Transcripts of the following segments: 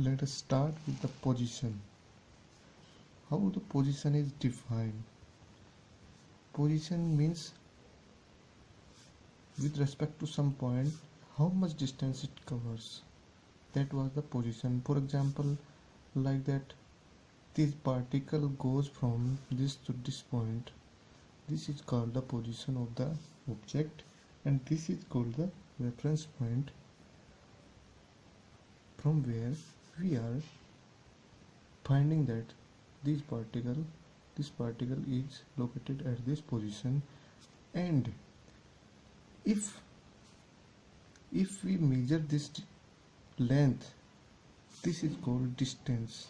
Let us start with the position. How the position is defined? Position means with respect to some point how much distance it covers. That was the position. For example, like that this particle goes from this to this point. This is called the position of the object, and this is called the reference point from where we are finding that this particle is located at this position. And if we measure this length, this is called distance.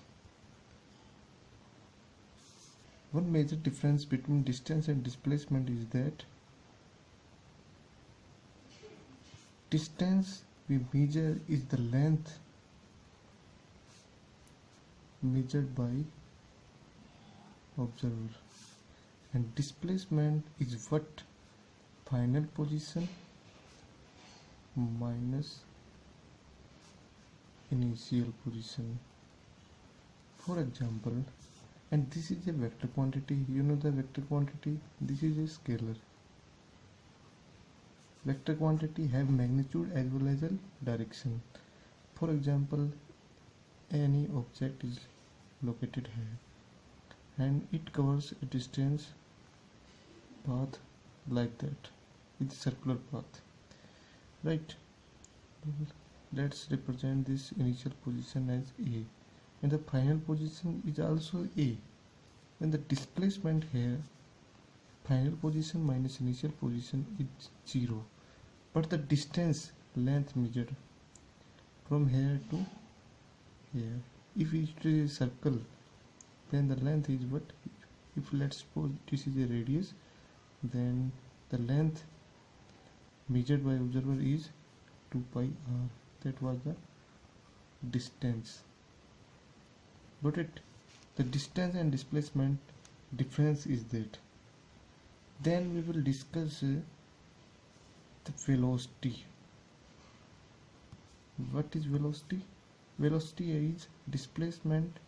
One major difference between distance and displacement is that distance we measure is the length measured by observer, and displacement is what final position minus initial position. For example, and this is a vector quantity. You know the vector quantity, this is a scalar. Vector quantity have magnitude as well as a direction. For example, any object is located here and it covers a distance path like that. It's a circular path, right? Let's represent this initial position as A, and the final position is also A. When the displacement here, final position minus initial position is 0, but the distance length measured from here to here, if it is a circle, then the length is what? If let's suppose this is a radius, then the length measured by observer is 2 pi r. That was the distance. Got it? The distance and displacement difference is that. Then we will discuss the velocity. What is velocity? Velocity is displacement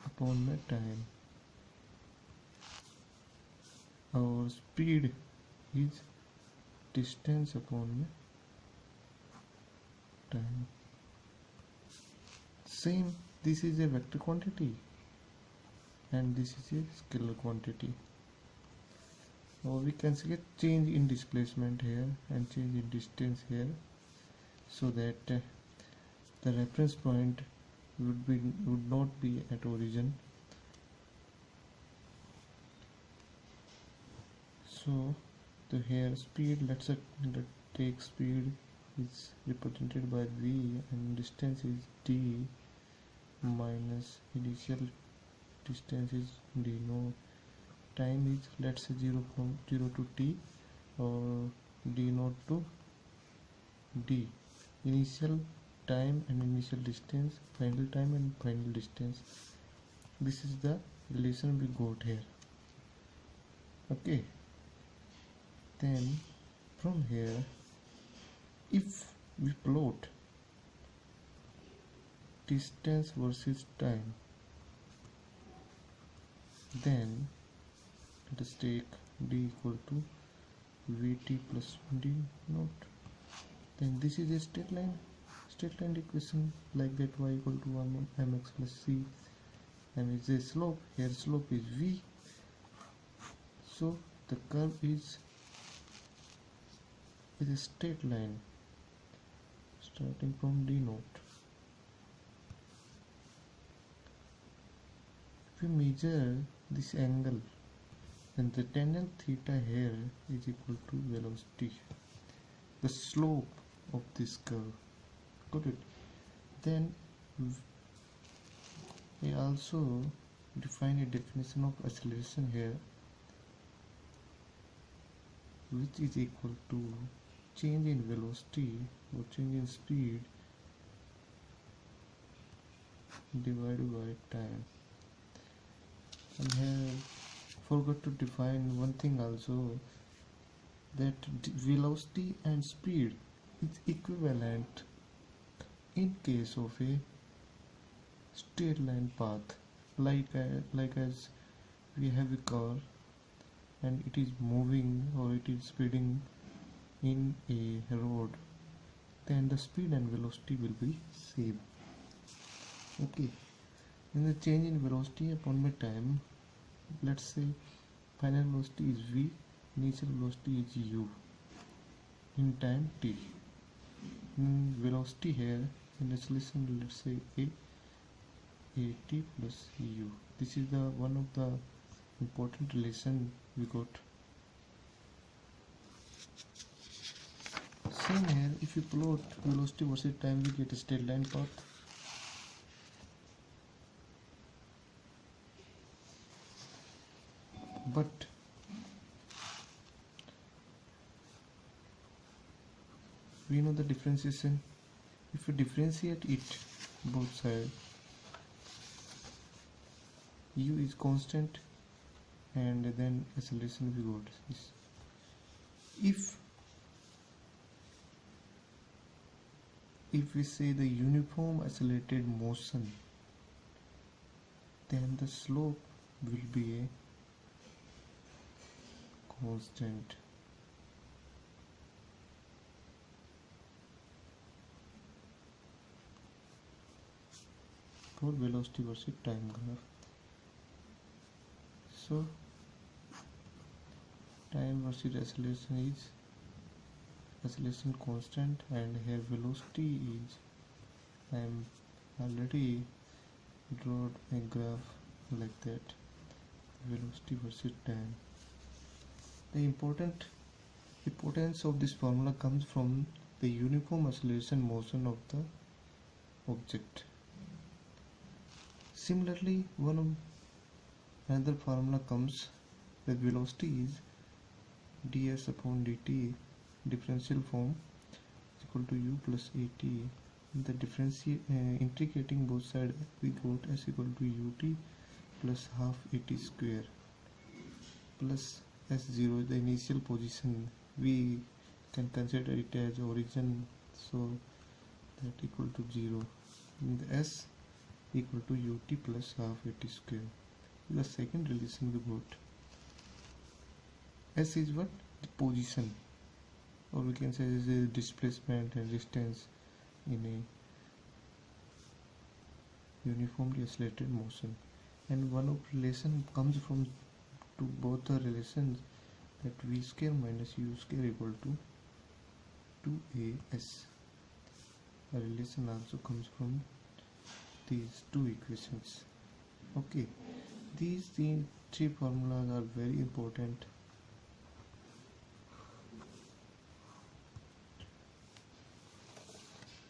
upon the time. Our speed is distance upon the time. Same, this is a vector quantity and this is a scalar quantity. Now we can see a change in displacement here and change in distance here, so that the reference point would not be at origin. So the here speed, let's take speed is represented by v and distance is d minus initial distance is d. No, time is, let's say, 0 from 0 to t or d naught to d. Initial time and initial distance, final time and final distance. This is the relation we got here. Okay, then from here, if we plot distance versus time, then let us take d equal to vt plus d naught. Then this is a straight line equation, like that, y equal to 1 mx plus c. M is a slope, here slope is v, so the curve is a straight line starting from d naught. If we measure this angle, then the tan theta here is equal to velocity, the slope of this curve. Got it? Then we also define a definition of acceleration here, which is equal to change in velocity or change in speed divided by time. And here forgot to define one thing also, that velocity and speed is equivalent In case of a straight line path, like as we have a car and it is moving or it is speeding in a road, then the speed and velocity will be same. Okay, then the change in velocity upon by time, let's say final velocity is v, initial velocity is u in time t. Velocity here in acceleration, let's say at plus u. This is the one of the important relation we got. Same here, if you plot velocity versus time, we get a straight line path. But we know the differentiation. If you differentiate it both sides, u is constant and then acceleration we got this. If we say the uniform accelerated motion, then the slope will be a constant. For velocity versus time graph. So time versus acceleration is acceleration constant, and here velocity is, I am already drawn a graph like that, velocity versus time. The importance of this formula comes from the uniform acceleration motion of the object. Similarly, another formula comes that velocity is ds upon dt, differential form, is equal to u plus at. The integrating both sides, we got s equal to ut plus half at square plus s0, the initial position. We can consider it as origin, so that equal to 0. And the s equal to ut plus half at square. The second relation we got. S is what? The position, or we can say is a displacement and distance in a uniformly accelerated motion. And one of relation comes from to both the relations, that v square minus u square equal to 2as. A relation also comes from these two equations. Okay, these three formulas are very important.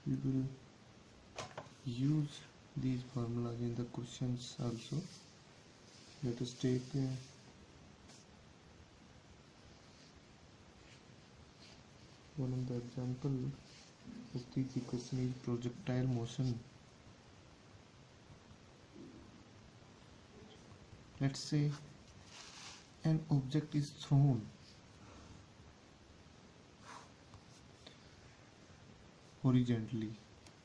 We will use these formulas in the questions also. Let us take one of the example of these equations is projectile motion. Let's say an object is thrown horizontally.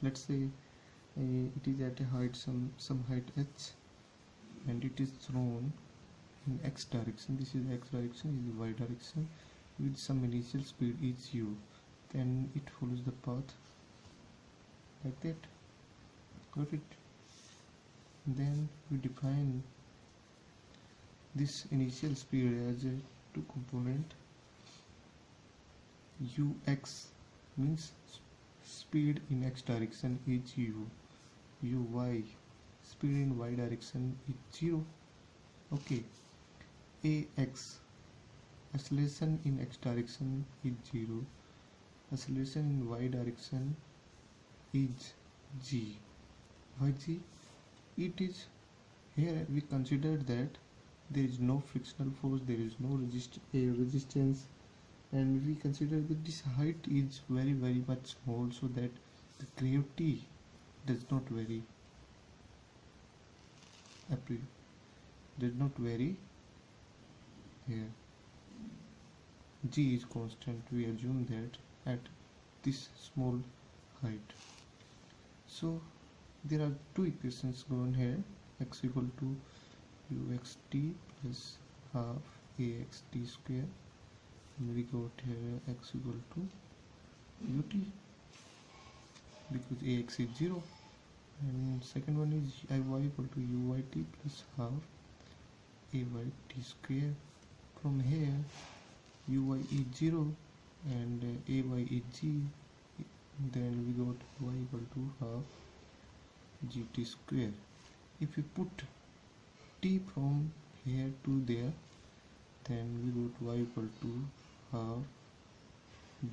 Let's say it is at a height, some height h, and it is thrown in x direction. This is x direction, this is y direction, with some initial speed is u. Then it follows the path like that. Got it? Then we define this initial speed as a two component. Ux means speed in x direction is u. Uy, speed in y direction is 0. Okay. Ax, acceleration in x direction is 0. Acceleration in y direction is g. Why g? It is, here we considered that there is no frictional force, there is no resistance, and we consider that this height is very much small, so that the gravity does not vary. Does not vary here. G is constant. We assume that at this small height. So there are two equations given here, x equal to uxt plus half axt square, and we got here x equal to ut because ax is 0, and second one is iy equal to uyt plus half ayt square. From here uy is 0 and ay is g, then we got y equal to half gt square. If we put t from here to there, then we got y equal to half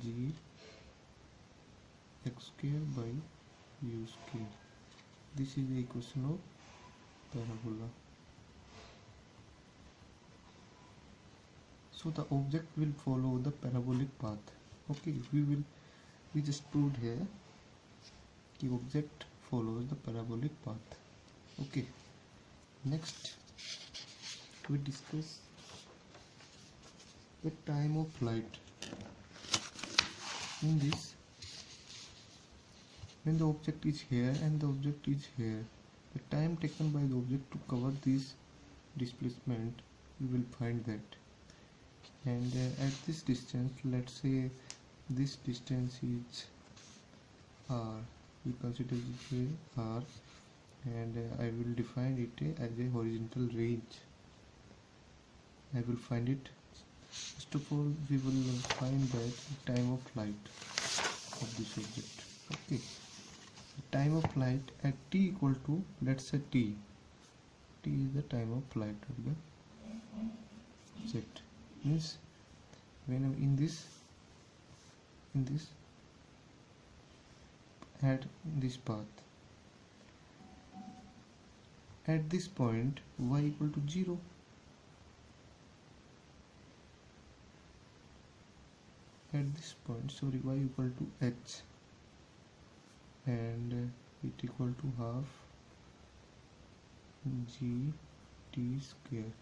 g x square by u square. This is the equation of parabola. So the object will follow the parabolic path. Okay, we just proved here the object follows the parabolic path. Okay, next we discuss the time of flight. In this, when the object is here and the object is here, the time taken by the object to cover this displacement, we will find that. And at this distance, let's say this distance is r, we consider it r, and I will define it as a horizontal range. I will find it. First of all, we will find that time of flight of this object. Okay, the time of flight at t equal to, let's say t is the time of flight of the object. Means when in this at this path, at this point y equal to 0, at this point y equal to h, and it equal to half g t square.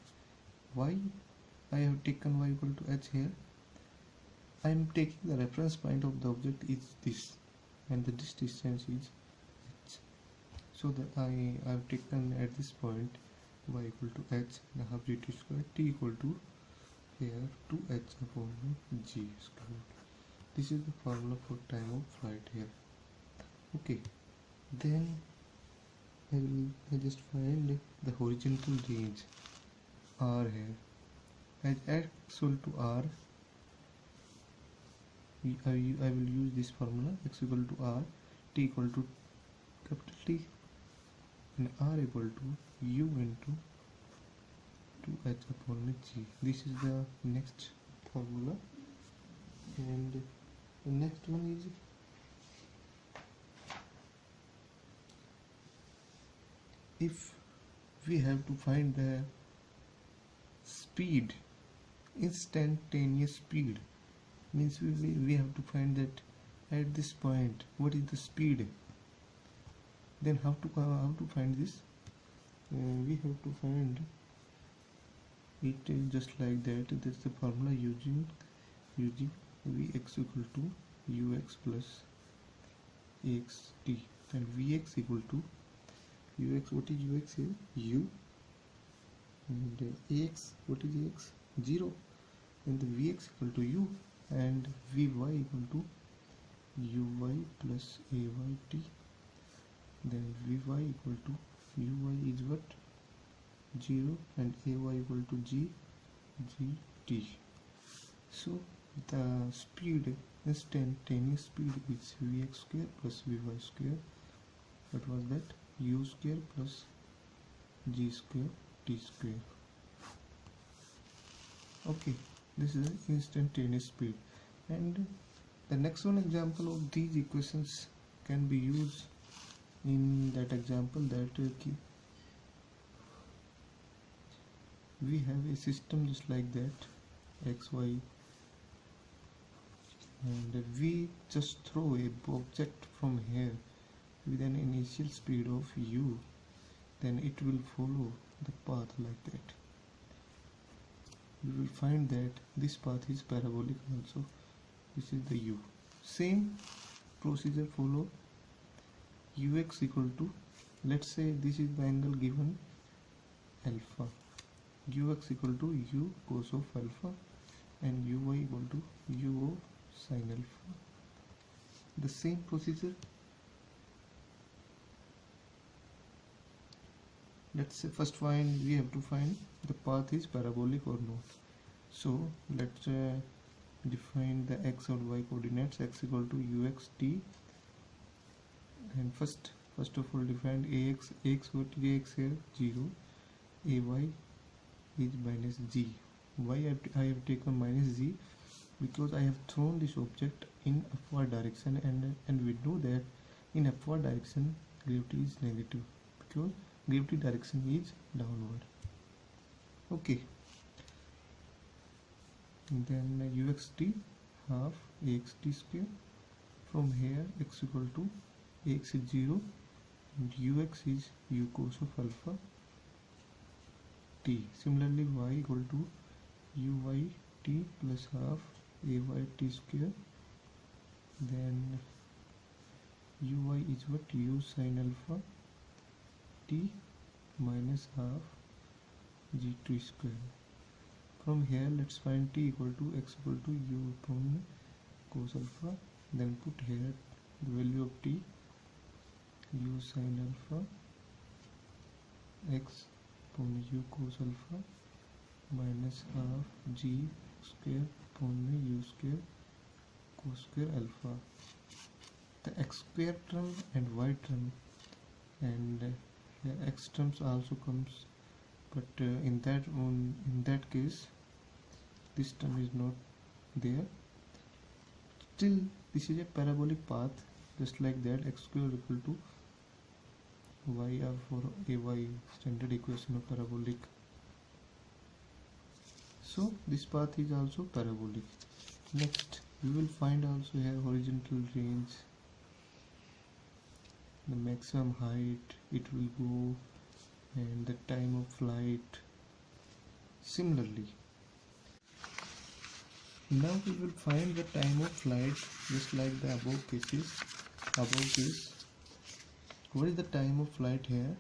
Why I have taken y equal to h here? I am taking the reference point of the object is this, and the distance is h. So that I have taken at this point y equal to h and half g t square, t equal to here 2h upon g square. This is the formula for time of flight here. Okay, then I just find the horizontal range r here. As x equal to r, I will use this formula, x equal to r, t equal to capital T, and r equal to u into 2h upon g. This is the next formula, and the next one is if we have to find the speed, instantaneous speed, means we have to find that at this point what is the speed. Then how to find this? We have to find it just like that. That's the formula using vx equal to ux plus axt, and vx equal to ux. What is ux here? U, and ax, what is ax? 0, and the vx equal to u, and vy equal to uy plus ayt, then vy equal to uy is what? 0, and ay equal to gt. So the speed, instantaneous speed, is vx square plus vy square. What was that? U square plus g square t square. Okay, this is instantaneous speed. And the next one example of these equations can be used in that example, that we have a system just like that, xy, and we just throw a object from here with an initial speed of u, then it will follow the path like that. We will find that this path is parabolic also. This is the u. Same procedure follow ux equal to, let's say this is the angle given alpha, ux equal to u cos of alpha and uy equal to u of sin alpha. The same procedure, let's say first we have to find the path is parabolic or not. So let's define the x or y coordinates. X equal to ux t, and first of all define ax what ax here 0, ay is minus g. Why I have taken minus g? Because I have thrown this object in upward direction, and we know that in upward direction gravity is negative because gravity direction is downward. Okay, and then uxt half axt square. From here x equal to ax is 0 and ux is u cos of alpha t. Similarly y equal to uy t plus half ay t square. Then uy is what, u sin alpha t minus half g2 square. From here let's find t equal to x equal to u upon cos alpha. Then put here the value of t, u sin alpha x upon u cos alpha minus half g square upon u square cos square alpha. The x square term and y term and x terms also comes, but in that case this term is not there. Still this is a parabolic path, just like that x square equal to y r for ay, standard equation of parabolic. So this path is also parabolic. Next we will find also here horizontal range, the maximum height it will go, and the time of flight. Similarly, now we will find the time of flight just like the above cases. What is the time of flight here?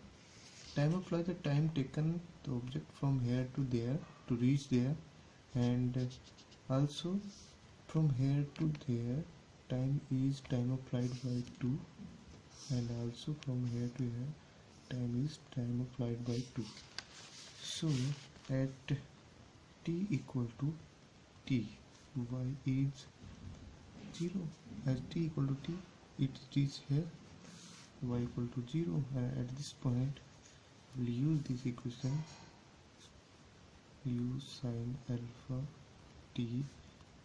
Time of flight, the time taken the object from here to there to reach there, and also from here to there time is time of flight by 2, and also from here to here time is time of flight by 2. So at t equal to t, y is 0. As t equal to t, it reaches here, y equal to 0, and at this point we'll use this equation u sin alpha t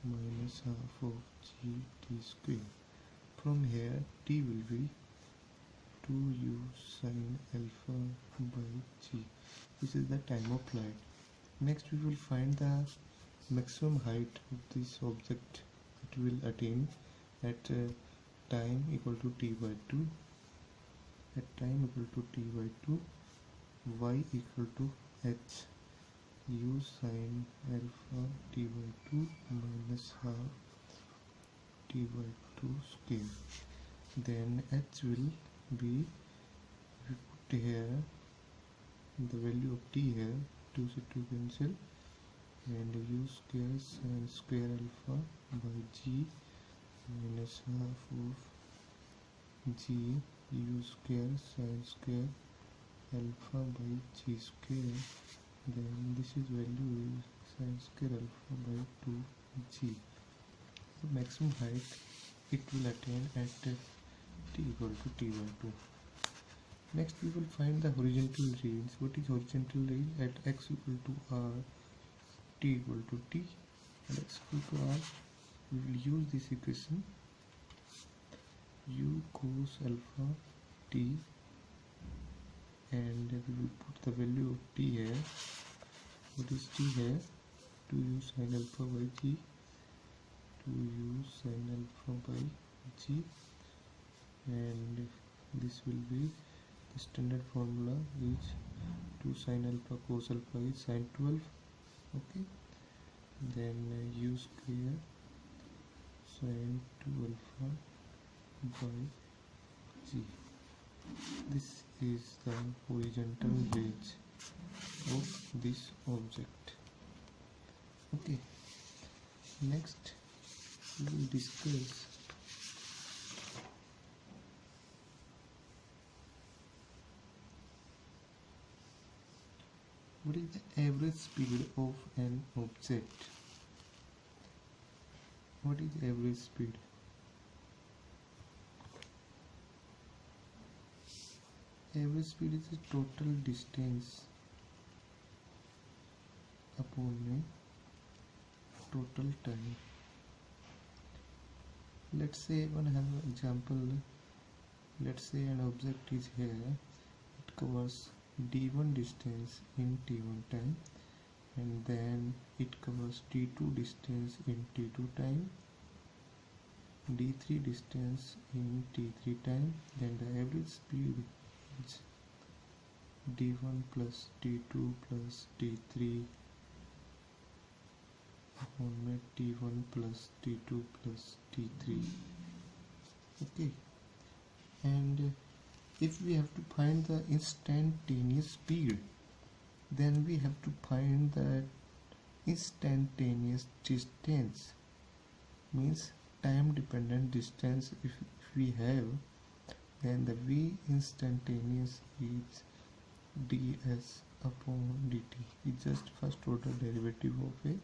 minus half of g t square. From here t will be 2u sin alpha by g. This is the time of flight. Next we will find the maximum height of this object it will attain at time equal to t by 2. At time equal to t by 2, y equal to h u sin alpha t by 2 minus half t by 2 square. Then h will be, we put here the value of t here, 2 to 2 cancel, and u square sin square alpha by g minus half of g u square sin square alpha by g square. Then this is value is sin square alpha by 2g. The maximum height it will attain at t equal to t by 2. Next we will find the horizontal range. What is horizontal range? At x equal to r, t equal to t, and x equal to r, we will use this equation u cos alpha t, and we will put the value of t here. What is t here? 2u sin alpha by g, 2u sin alpha by g, and this will be the standard formula is 2 sin alpha cos alpha is sin 12. Okay, then u square sin 2 alpha by g. This is the horizontal range of this object. Okay, next we will discuss what is the average speed of an object. What is average speed? Average speed is the total distance upon a total time. Let's say one have an example. Let's say an object is here. It covers d1 distance in t1 time, and then it covers t2 distance in t2 time, d3 distance in t3 time. Then the average speed is d1 plus d2 plus d3 upon t1 plus t2 plus t3. Okay, and if we have to find the instantaneous speed, then we have to find the instantaneous distance, means time dependent distance. If we have, then the v instantaneous is ds upon dt. It's just first order derivative of a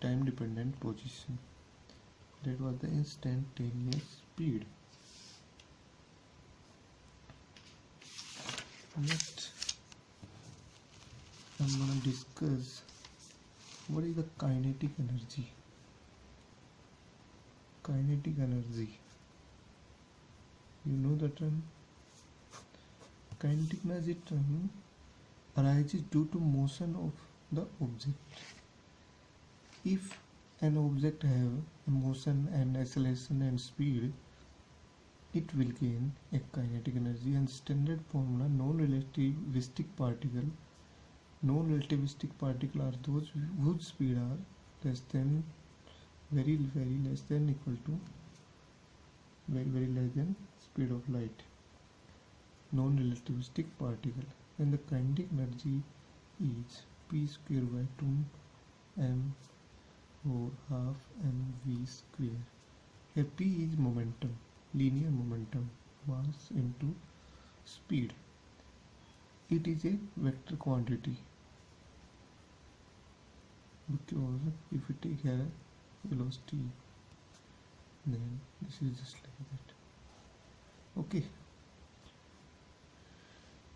time dependent position. That was the instantaneous speed. Next, I'm going to discuss what is the kinetic energy. Kinetic energy, you know the term. Kinetic energy term arises due to motion of the object. If an object have a motion and acceleration and speed, it will gain a kinetic energy. And standard formula: non-relativistic particle. Non-relativistic particle are those whose speed are less than, very less than, equal to, very less than speed of light. Non-relativistic particle. And the kinetic energy is p square by 2m or half mv square. Here p is momentum, linear momentum, mass into speed. It is a vector quantity, because if we take here velocity, then this is just like that. Okay,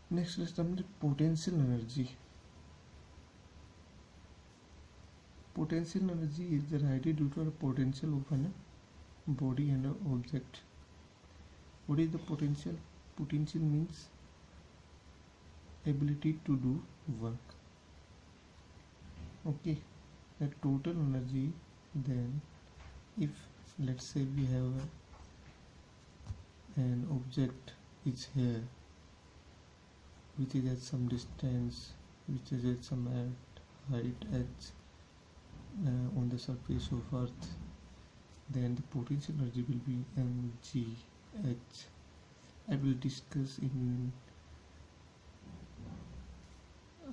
next let's come to potential energy. Potential energy is the variety due to the potential of a body and an object. What is the potential? Potential means ability to do work. Okay, the total energy, then if let's say we have an object is here, which is at some distance, which is at some height h on the surface of earth, then the potential energy will be mgh. I will discuss in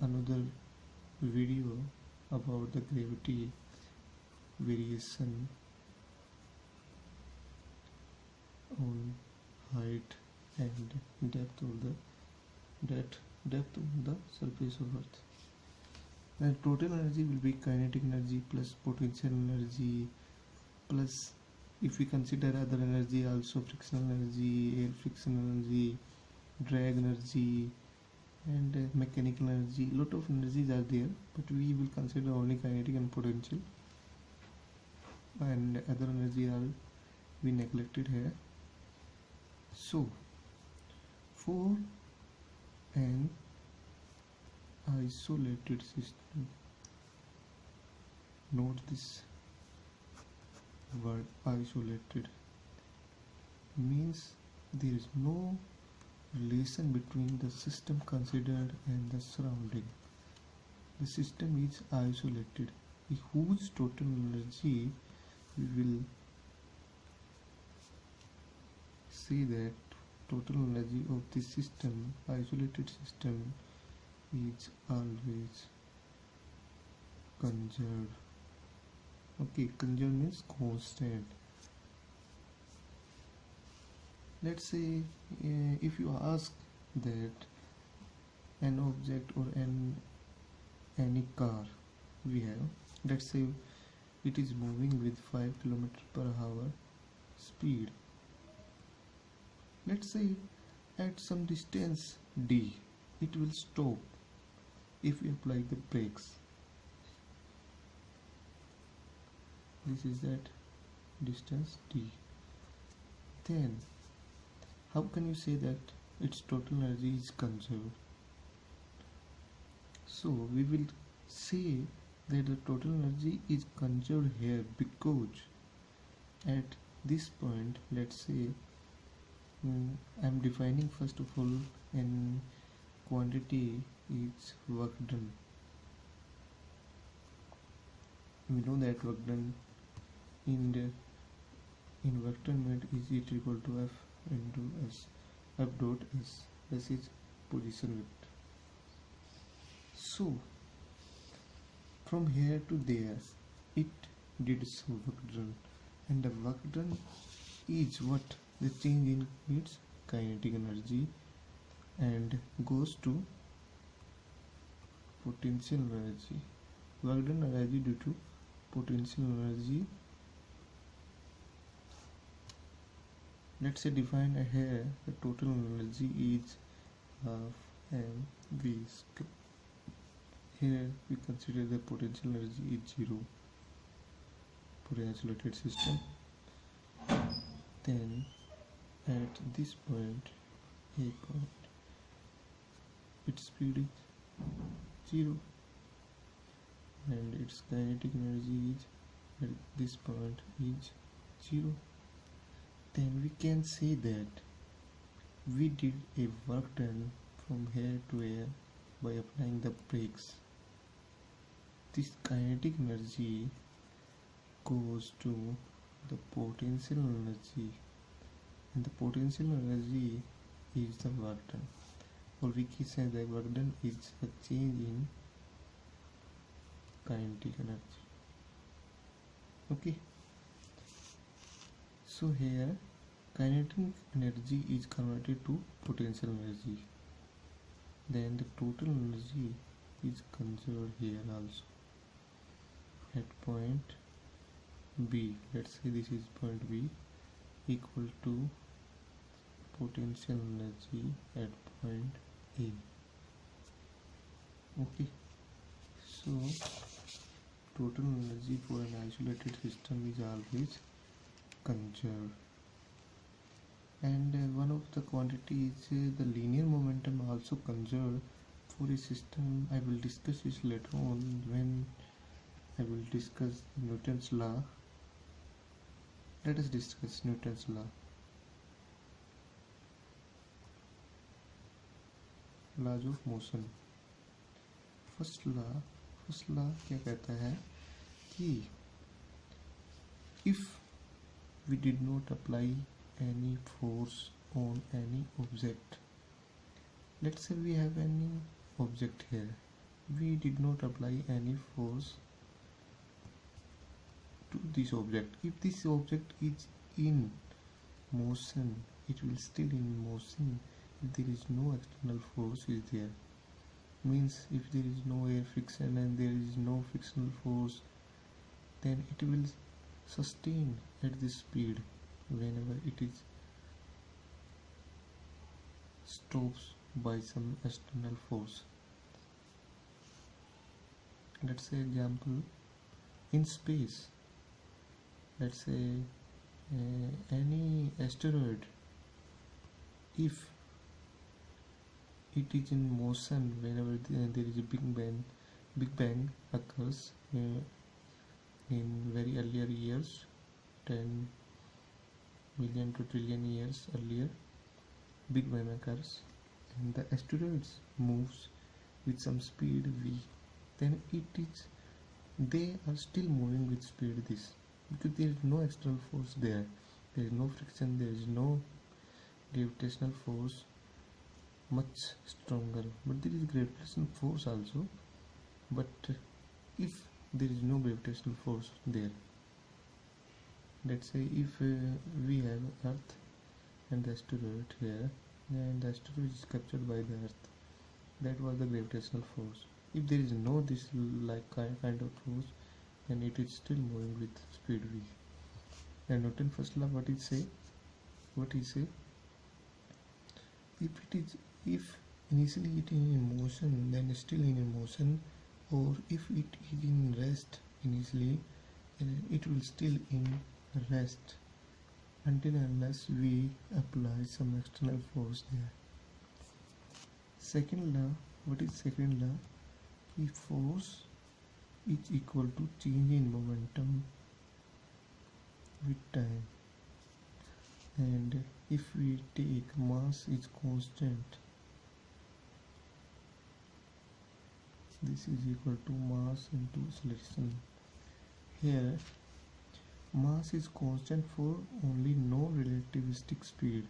another video about the gravity variation on height and depth of the surface of earth. Then total energy will be kinetic energy plus potential energy plus, if we consider other energy also, frictional energy, air friction energy, drag energy, and mechanical energy. Lot of energies are there, but we will consider only kinetic and potential, and other energy are we neglected here. So for an isolated system, note this word isolated, means there is no relation between the system considered and the surrounding. The system is isolated, whose total energy we will say that total energy of this system, isolated system, is always conserved. Okay, conserved means constant. Let's say if you ask that an object or any car we have, let's say it is moving with 5 km/h speed. Let's say at some distance d, it will stop if we apply the brakes. This is that distance d. Then how can you say that its total energy is conserved? So we will say that the total energy is conserved here because at this point, let's say I am defining first of all an quantity is work done. We know that work done in work done is equal to F into S. F dot S. S is position vector. So from here to there it did some work done, and the work done is what the change in its kinetic energy and goes to potential energy. Work done energy due to potential energy. Let's say define here the total energy is half mv square. Here we consider the potential energy is 0 for an isolated system. Then at this point, A point, its speed is 0 and its kinetic energy is at this point is 0. Then we can say that we did a work done from here to here by applying the brakes. This kinetic energy goes to the potential energy, and the potential energy is the work done, or we can say the work done is a change in kinetic energy. Okay, so here kinetic energy is converted to potential energy, then the total energy is conserved here also at point B. Let's say this is point B equal to potential energy at point A. Okay, so total energy for an isolated system is always conserved. And one of the quantities is the linear momentum also conserved for a system. I will discuss this later on when I will discuss Newton's law. Let us discuss Newton's law. Laws of motion. First law क्या कहता है कि if we did not apply any force on any object, let's say we have any object here, we did not apply any force to this object. If this object is in motion, it will still in motion if there is no external force is there. Means if there is no air friction and there is no frictional force, then it will sustain at this speed whenever it is stops by some external force. Let's say example in space, let's say any asteroid, if it is in motion whenever there is a big bang occurs in very earlier years, 10 million to trillion years earlier, big bang occurs and the asteroids moves with some speed v, then they are still moving with speed this, because there is no external force there, there is no friction, there is no gravitational force much stronger, but there is gravitational force also. But if there is no gravitational force there, let's say if we have Earth and the asteroid here, and the asteroid is captured by the Earth, that was the gravitational force. If there is no this like kind of force, then it is still moving with speed v. And Newton's first law, what he say? If initially it is in motion, then still in motion, or if it is in rest initially, it will still in rest until unless we apply some external force there. Second law, what is second law? If force is equal to change in momentum with time, and if we take mass is constant, this is equal to mass into acceleration. Here mass is constant for only no relativistic speed.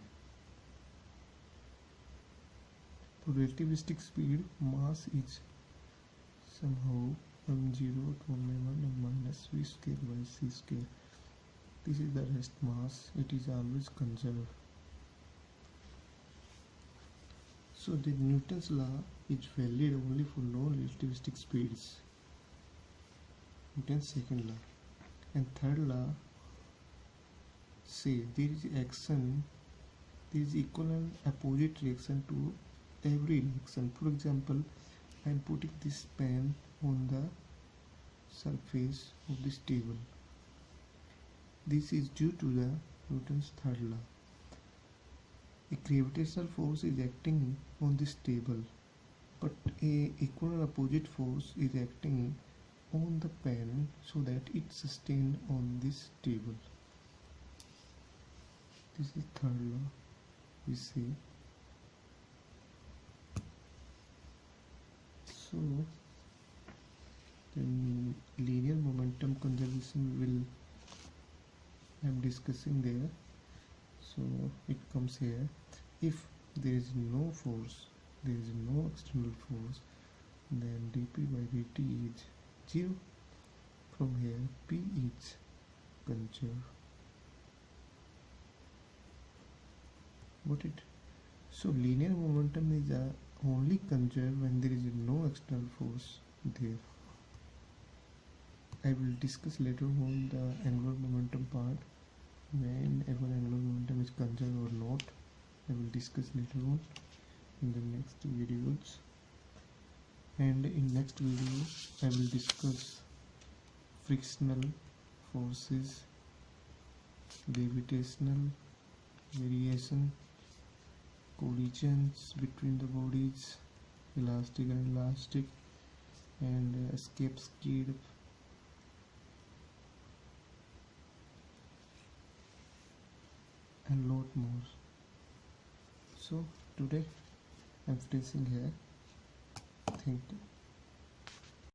For relativistic speed, mass is somehow m0 to m1 minus v square by c square. This is the rest mass. It is always conserved. So the Newton's law is valid only for no relativistic speeds. Newton's second law. And third law say there is action, there is equal and opposite reaction to every reaction. For example, I am putting this pen on the surface of this table. This is due to the Newton's third law. A gravitational force is acting on this table, but a equal and opposite force is acting on the pen so that it sustained on this table. This is third law, we see. So then linear momentum conservation I am discussing there. So it comes here. If there is no force, there is no external force, then dp by dt is 0. From here p is conserved. Got it? So linear momentum is only conserved when there is no external force there. I will discuss later on the angular momentum part, when ever angular momentum is conserved or not. I will discuss later on in the next videos. And in next video I will discuss frictional forces, gravitational variation, collisions between the bodies, elastic and inelastic, and escape speed, and lot more. So today I'm finishing here. Thank you.